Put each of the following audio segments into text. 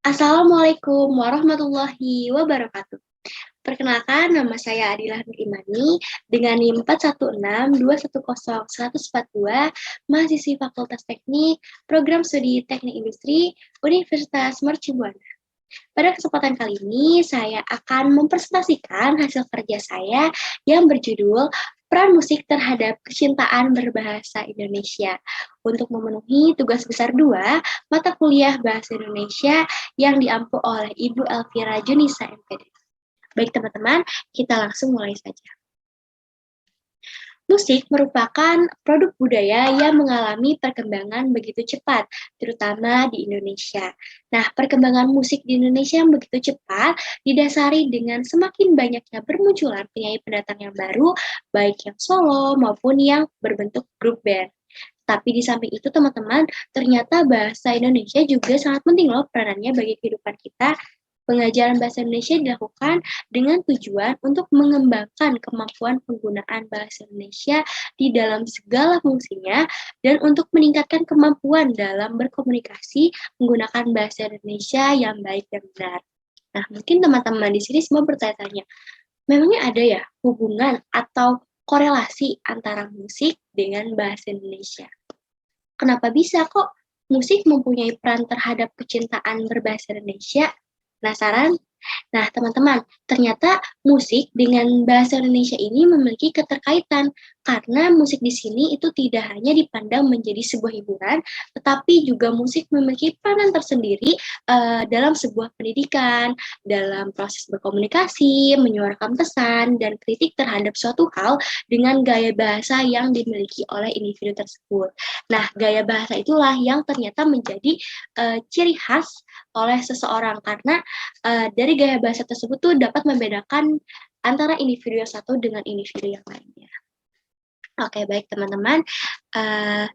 Assalamualaikum warahmatullahi wabarakatuh. Perkenalkan, nama saya Adilah Nur Imani dengan NIM 416210142, mahasiswi Fakultas Teknik, Program Studi Teknik Industri, Universitas Mercu Buana. Pada kesempatan kali ini, saya akan mempresentasikan hasil kerja saya yang berjudul Peran Musik Terhadap Kecintaan Berbahasa Indonesia untuk memenuhi tugas besar 2 mata kuliah Bahasa Indonesia yang diampu oleh Ibu Elvira Junisa MPD. Baik teman-teman, kita langsung mulai saja. Musik merupakan produk budaya yang mengalami perkembangan begitu cepat, terutama di Indonesia. Nah, perkembangan musik di Indonesia yang begitu cepat didasari dengan semakin banyaknya bermunculan penyanyi pendatang yang baru, baik yang solo maupun yang berbentuk grup band. Tapi di samping itu teman-teman, ternyata bahasa Indonesia juga sangat penting loh peranannya bagi kehidupan kita. Pengajaran bahasa Indonesia dilakukan dengan tujuan untuk mengembangkan kemampuan penggunaan bahasa Indonesia di dalam segala fungsinya dan untuk meningkatkan kemampuan dalam berkomunikasi menggunakan bahasa Indonesia yang baik dan benar. Nah, mungkin teman-teman di sini semua bertanya-tanya, memangnya ada ya hubungan atau korelasi antara musik dengan bahasa Indonesia? Kenapa bisa kok musik mempunyai peran terhadap kecintaan berbahasa Indonesia? Penasaran? Nah, teman-teman, ternyata musik dengan bahasa Indonesia ini memiliki keterkaitan karena musik di sini itu tidak hanya dipandang menjadi sebuah hiburan, tetapi juga musik memiliki peranan tersendiri dalam sebuah pendidikan, dalam proses berkomunikasi, menyuarakan pesan, dan kritik terhadap suatu hal dengan gaya bahasa yang dimiliki oleh individu tersebut. Nah, gaya bahasa itulah yang ternyata menjadi ciri khas oleh seseorang karena dari gaya bahasa tersebut tuh dapat membedakan antara individu yang satu dengan individu yang lainnya. Oke, baik teman-teman.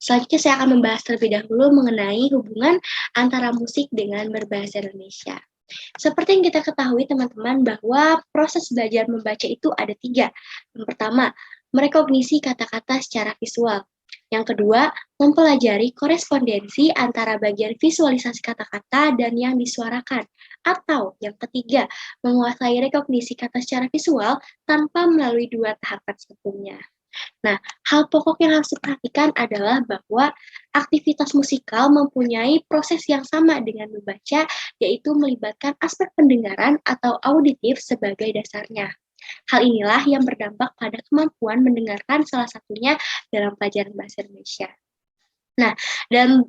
Selanjutnya saya akan membahas terlebih dahulu mengenai hubungan antara musik dengan berbahasa Indonesia. Seperti yang kita ketahui teman-teman bahwa proses belajar membaca itu ada 3. Yang pertama, merekognisi kata-kata secara visual. Yang kedua, mempelajari korespondensi antara bagian visualisasi kata-kata dan yang disuarakan. Atau yang ketiga, menguasai rekognisi kata secara visual tanpa melalui 2 tahapan sebelumnya. Nah, hal pokok yang harus diperhatikan adalah bahwa aktivitas musikal mempunyai proses yang sama dengan membaca, yaitu melibatkan aspek pendengaran atau auditif sebagai dasarnya. Hal inilah yang berdampak pada kemampuan mendengarkan salah satunya dalam pelajaran bahasa Indonesia. Nah, dan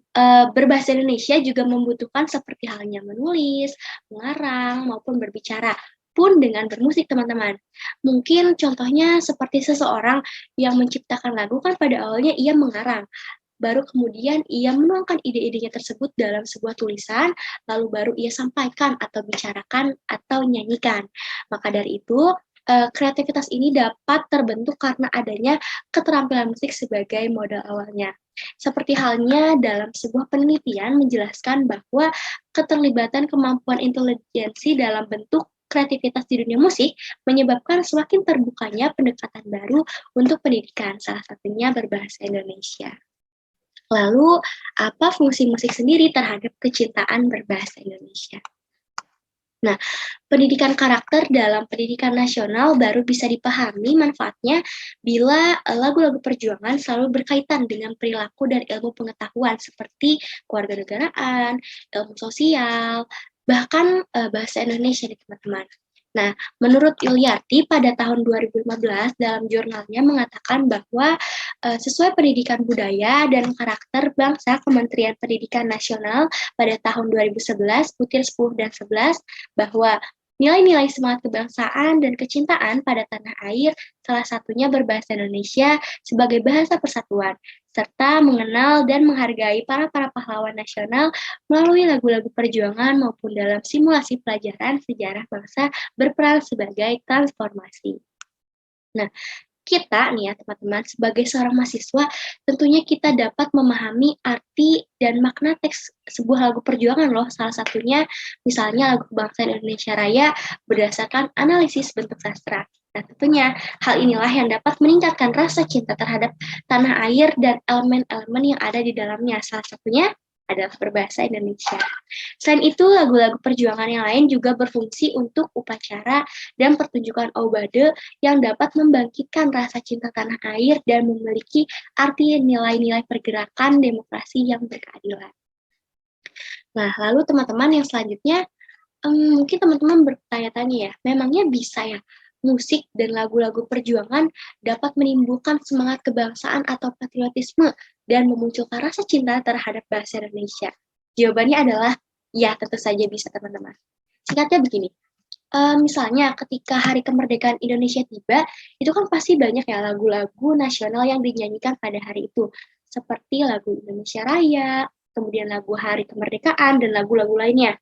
berbahasa Indonesia juga membutuhkan seperti halnya menulis, mengarang, maupun berbicara, pun dengan bermusik teman-teman. Mungkin contohnya seperti seseorang yang menciptakan lagu kan pada awalnya ia mengarang, baru kemudian ia menuangkan ide-idenya tersebut dalam sebuah tulisan, lalu baru ia sampaikan atau bicarakan atau nyanyikan. Maka dari itu, kreativitas ini dapat terbentuk karena adanya keterampilan musik sebagai modal awalnya. Seperti halnya dalam sebuah penelitian menjelaskan bahwa keterlibatan kemampuan intelijensi dalam bentuk kreativitas di dunia musik menyebabkan semakin terbukanya pendekatan baru untuk pendidikan, salah satunya berbahasa Indonesia. Lalu, apa fungsi musik sendiri terhadap kecintaan berbahasa Indonesia? Nah, pendidikan karakter dalam pendidikan nasional baru bisa dipahami manfaatnya bila lagu-lagu perjuangan selalu berkaitan dengan perilaku dan ilmu pengetahuan seperti kewarganegaraan, ilmu sosial, bahkan bahasa Indonesia nih teman-teman. Nah, menurut Yuliarti pada tahun 2015 dalam jurnalnya mengatakan bahwa sesuai pendidikan budaya dan karakter bangsa Kementerian Pendidikan Nasional pada tahun 2011, butir 10 dan 11, bahwa nilai-nilai semangat kebangsaan dan kecintaan pada tanah air, salah satunya berbahasa Indonesia sebagai bahasa persatuan, serta mengenal dan menghargai para pahlawan nasional melalui lagu-lagu perjuangan maupun dalam simulasi pelajaran sejarah bangsa berperan sebagai transformasi. Nah, kita nih ya teman-teman, sebagai seorang mahasiswa, tentunya kita dapat memahami arti dan makna teks sebuah lagu perjuangan loh. Salah satunya misalnya lagu kebangsaan Indonesia Raya berdasarkan analisis bentuk sastra. Nah, tentunya hal inilah yang dapat meningkatkan rasa cinta terhadap tanah air dan elemen-elemen yang ada di dalamnya. Salah satunya adalah berbahasa Indonesia. Selain itu, lagu-lagu perjuangan yang lain juga berfungsi untuk upacara dan pertunjukan obade yang dapat membangkitkan rasa cinta tanah air dan memiliki arti nilai-nilai pergerakan demokrasi yang berkeadilan. Nah, lalu teman-teman yang selanjutnya, mungkin teman-teman bertanya-tanya ya, memangnya bisa ya musik dan lagu-lagu perjuangan dapat menimbulkan semangat kebangsaan atau patriotisme dan memunculkan rasa cinta terhadap bahasa Indonesia? Jawabannya adalah ya, tentu saja bisa teman-teman. Singkatnya begini, misalnya ketika Hari Kemerdekaan Indonesia tiba, itu kan pasti banyak ya lagu-lagu nasional yang dinyanyikan pada hari itu, seperti lagu Indonesia Raya, kemudian lagu Hari Kemerdekaan, dan lagu-lagu lainnya.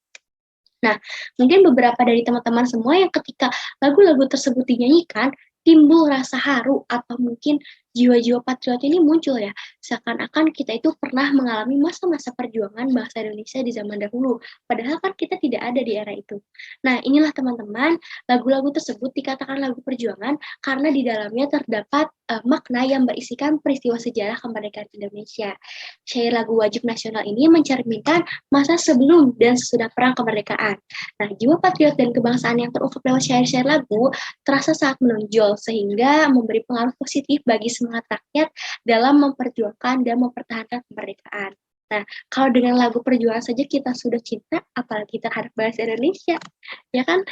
Nah, mungkin beberapa dari teman-teman semua yang ketika lagu-lagu tersebut dinyanyikan, timbul rasa haru atau mungkin jiwa-jiwa patriot ini muncul ya, seakan-akan kita itu pernah mengalami masa-masa perjuangan bangsa Indonesia di zaman dahulu, padahal kan kita tidak ada di era itu. Nah, inilah teman-teman, lagu-lagu tersebut dikatakan lagu perjuangan karena di dalamnya terdapat makna yang berisikan peristiwa sejarah kemerdekaan Indonesia. Syair lagu wajib nasional ini mencerminkan masa sebelum dan sesudah perang kemerdekaan. Nah, jiwa patriot dan kebangsaan yang terungkap lewat syair-syair lagu terasa sangat menonjol sehingga memberi pengaruh positif bagi semangat rakyat dalam memperjuangkan dan mempertahankan kemerdekaan. Nah, kalau dengan lagu perjuangan saja kita sudah cinta, apalagi terhadap bahasa Indonesia, ya kan?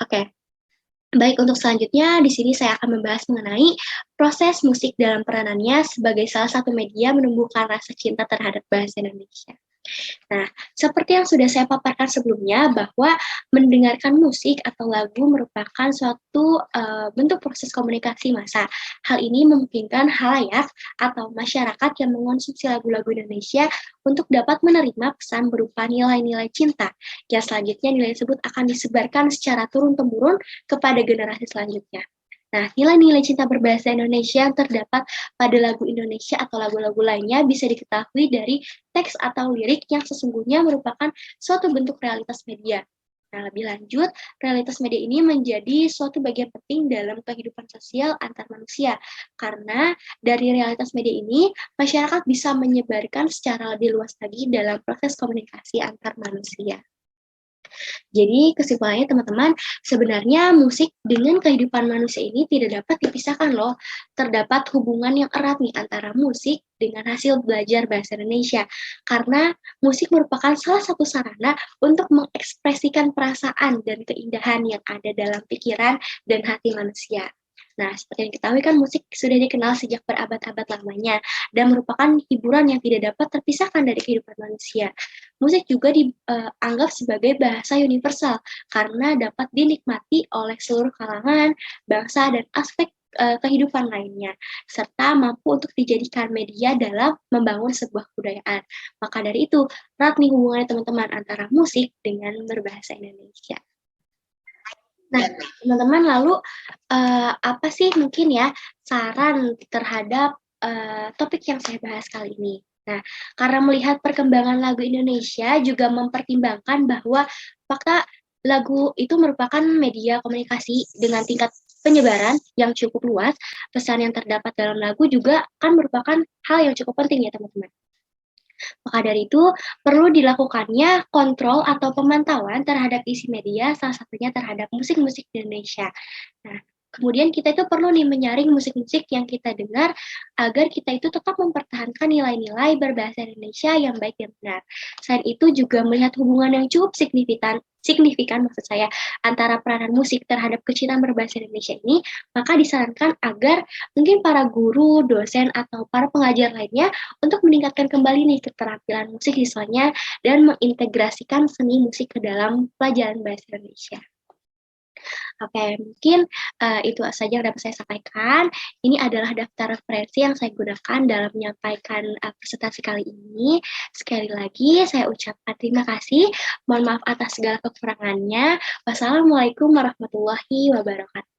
Oke. Baik, untuk selanjutnya di sini saya akan membahas mengenai proses musik dalam peranannya sebagai salah satu media menumbuhkan rasa cinta terhadap bahasa Indonesia. Nah, seperti yang sudah saya paparkan sebelumnya, bahwa mendengarkan musik atau lagu merupakan suatu bentuk proses komunikasi massa. Hal ini memungkinkan halayak atau masyarakat yang mengonsumsi lagu-lagu Indonesia untuk dapat menerima pesan berupa nilai-nilai cinta, yang selanjutnya nilai tersebut akan disebarkan secara turun-temurun kepada generasi selanjutnya. Nah, nilai-nilai cinta berbahasa Indonesia yang terdapat pada lagu Indonesia atau lagu-lagu lainnya bisa diketahui dari teks atau lirik yang sesungguhnya merupakan suatu bentuk realitas media. Nah, lebih lanjut, realitas media ini menjadi suatu bagian penting dalam kehidupan sosial antar manusia. Karena dari realitas media ini, masyarakat bisa menyebarkan secara lebih luas lagi dalam proses komunikasi antar manusia. Jadi kesimpulannya teman-teman, sebenarnya musik dengan kehidupan manusia ini tidak dapat dipisahkan loh. Terdapat hubungan yang erat nih antara musik dengan hasil belajar bahasa Indonesia. Karena musik merupakan salah satu sarana untuk mengekspresikan perasaan dan keindahan yang ada dalam pikiran dan hati manusia. Nah, seperti yang diketahui kan musik sudah dikenal sejak berabad-abad lamanya dan merupakan hiburan yang tidak dapat terpisahkan dari kehidupan manusia. Musik juga dianggap sebagai bahasa universal karena dapat dinikmati oleh seluruh kalangan, bangsa, dan aspek kehidupan lainnya, serta mampu untuk dijadikan media dalam membangun sebuah kebudayaan. Maka dari itu, erat nih hubungannya teman-teman antara musik dengan berbahasa Indonesia. Nah, teman-teman lalu apa sih mungkin ya saran terhadap topik yang saya bahas kali ini? Nah, karena melihat perkembangan lagu Indonesia juga mempertimbangkan bahwa fakta lagu itu merupakan media komunikasi dengan tingkat penyebaran yang cukup luas, pesan yang terdapat dalam lagu juga kan merupakan hal yang cukup penting ya teman-teman. Maka dari itu, perlu dilakukannya kontrol atau pemantauan terhadap isi media, salah satunya terhadap musik-musik di Indonesia. Nah, kemudian kita itu perlu nih menyaring musik-musik yang kita dengar agar kita itu tetap mempertahankan nilai-nilai berbahasa Indonesia yang baik dan benar. Selain itu juga melihat hubungan yang cukup signifikan maksud saya antara peranan musik terhadap kecintaan berbahasa Indonesia ini, maka disarankan agar mungkin para guru, dosen, atau para pengajar lainnya untuk meningkatkan kembali nih keterampilan musik siswanya dan mengintegrasikan seni musik ke dalam pelajaran bahasa Indonesia. Oke, mungkin itu saja yang dapat saya sampaikan. Ini adalah daftar referensi yang saya gunakan dalam menyampaikan presentasi kali ini. Sekali lagi saya ucapkan terima kasih. Mohon maaf atas segala kekurangannya. Wassalamualaikum warahmatullahi wabarakatuh.